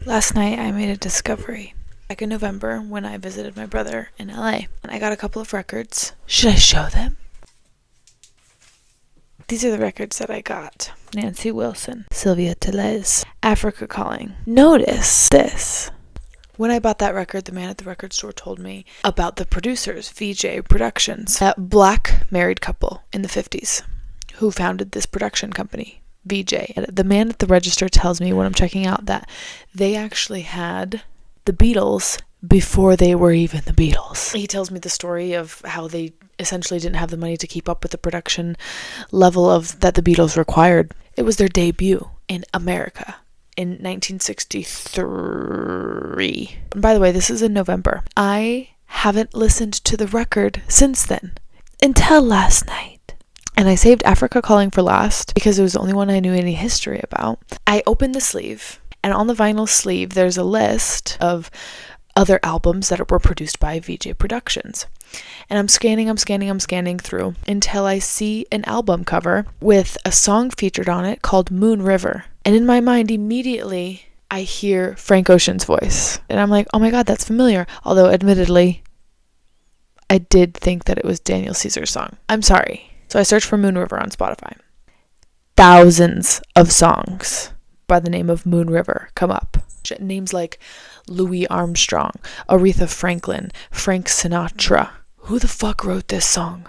Last night I made a discovery. Back in November when I visited my brother in LA. And I got a couple of records. Should I show them? These are the records that I got. Nancy Wilson, Sylvia Telez, Africa Calling. Notice this. When I bought that record, the man at the record store told me about the producers, VeeJay Productions, that black married couple in the 50s who founded this production company, VeeJay. The man at the register tells me when I'm checking out that they actually had the Beatles before they were even the Beatles. He tells me the story of how they essentially didn't have the money to keep up with the production level of that the Beatles required. It was their debut in America in 1963. And by the way, this is in November. I haven't listened to the record since then, until last night. And I saved Africa Calling for last because it was the only one I knew any history about. I opened the sleeve, and on the vinyl sleeve, there's a list of other albums that were produced by VeeJay Productions. And I'm scanning through until I see an album cover with a song featured on it called Moon River. And in my mind, immediately, I hear Frank Ocean's voice. And I'm like, oh my God, that's familiar. Although, admittedly, I did think that it was Daniel Caesar's song. I'm sorry. So I searched for Moon River on Spotify. Thousands of songs by the name of Moon River come up. Names like Louis Armstrong, Aretha Franklin, Frank Sinatra. Who the fuck wrote this song?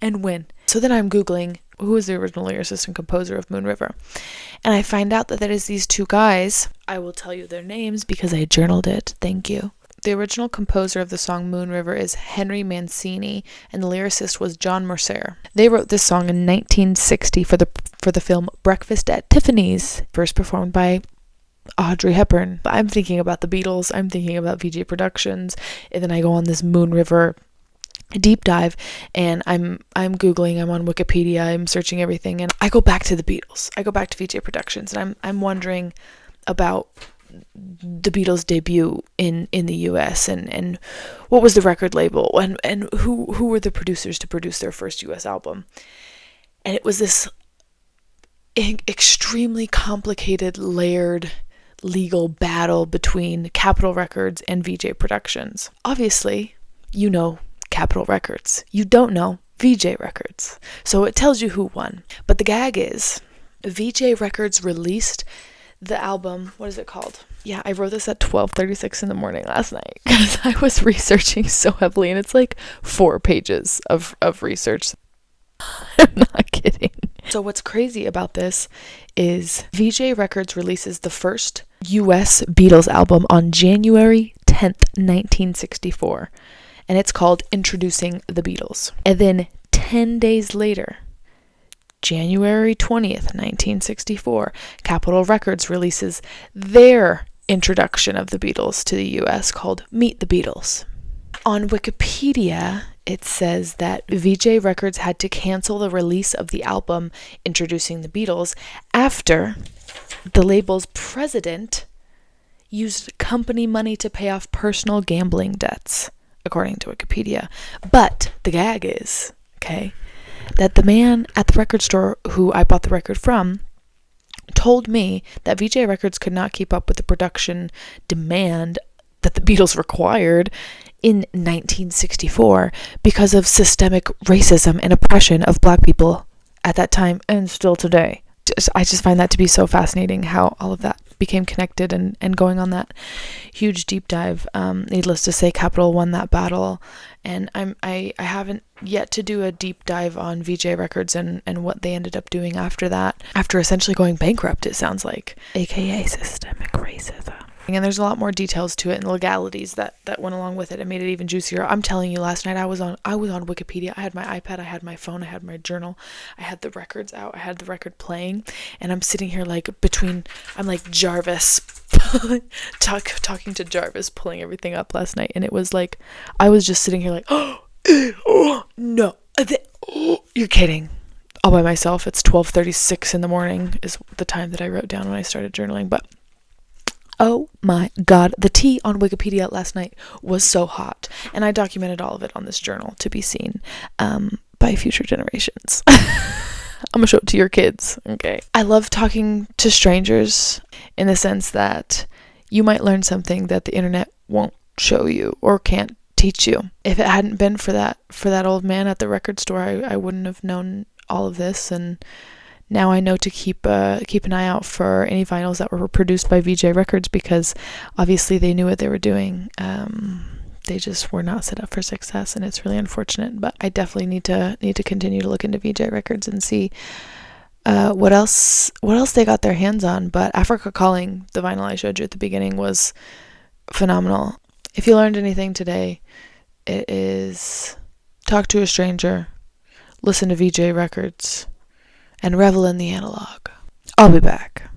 And when? So then I'm Googling who is the original lyricist and composer of Moon River. And I find out that it is these two guys. I will tell you their names because I journaled it. Thank you. The original composer of the song Moon River is Henry Mancini, and the lyricist was John Mercer. They wrote this song in 1960 for the film Breakfast at Tiffany's, first performed by Audrey Hepburn. I'm thinking about the Beatles, I'm thinking about VeeJay Productions, and then I go on this Moon River deep dive, and I'm Googling, I'm on Wikipedia, I'm searching everything, and I go back to the Beatles. I go back to VeeJay Productions, and I'm wondering about the Beatles' debut in the US and what was the record label and who were the producers to produce their first US album. And it was this extremely complicated, layered legal battle between Capitol Records and VeeJay Productions. Obviously, you know Capitol Records. You don't know VeeJay Records. So it tells you who won. But the gag is, VeeJay Records released the album, what is it called? Yeah, I wrote this at 12:36 in the morning last night because I was researching so heavily, and it's like 4 pages of research. I'm not kidding. So what's crazy about this is VeeJay Records releases the first US Beatles album on January 10th, 1964, and it's called Introducing the Beatles. And then 10 days later, January 20th, 1964, Capitol Records releases their introduction of the Beatles to the US called Meet the Beatles. On Wikipedia, it says that VeeJay Records had to cancel the release of the album Introducing the Beatles after the label's president used company money to pay off personal gambling debts, according to Wikipedia. But the gag is, that the man at the record store who I bought the record from told me that VeeJay Records could not keep up with the production demand that the Beatles required in 1964 because of systemic racism and oppression of black people at that time and still today. I just find that to be so fascinating how all of that became connected and going on that huge deep dive. Needless to say, Capitol won that battle, and I haven't yet to do a deep dive on VeeJay Records and what they ended up doing after that, after essentially going bankrupt, it sounds like, aka systemic racism. And there's a lot more details to it and legalities that went along with it and made it even juicier. I'm telling you, last night I was on Wikipedia. I had my iPad, I had my phone, I had my journal, I had the records out, I had the record playing, and I'm sitting here I'm like Jarvis, talking to Jarvis, pulling everything up last night, and it was like, I was just sitting here like, oh no, you're kidding. All by myself. It's 12:36 in the morning is the time that I wrote down when I started journaling, but oh my God, the tea on Wikipedia last night was so hot, and I documented all of it on this journal to be seen by future generations. I'm gonna show it to your kids, okay? I love talking to strangers in the sense that you might learn something that the internet won't show you or can't teach you. If it hadn't been for that old man at the record store, I wouldn't have known all of this, and now I know to keep an eye out for any vinyls that were produced by VeeJay Records, because obviously they knew what they were doing. They just were not set up for success, and it's really unfortunate. But I definitely need to continue to look into VeeJay Records and see what else they got their hands on. But Africa Calling, the vinyl I showed you at the beginning, was phenomenal. If you learned anything today, it is talk to a stranger, listen to VeeJay Records, and revel in the analog. I'll be back.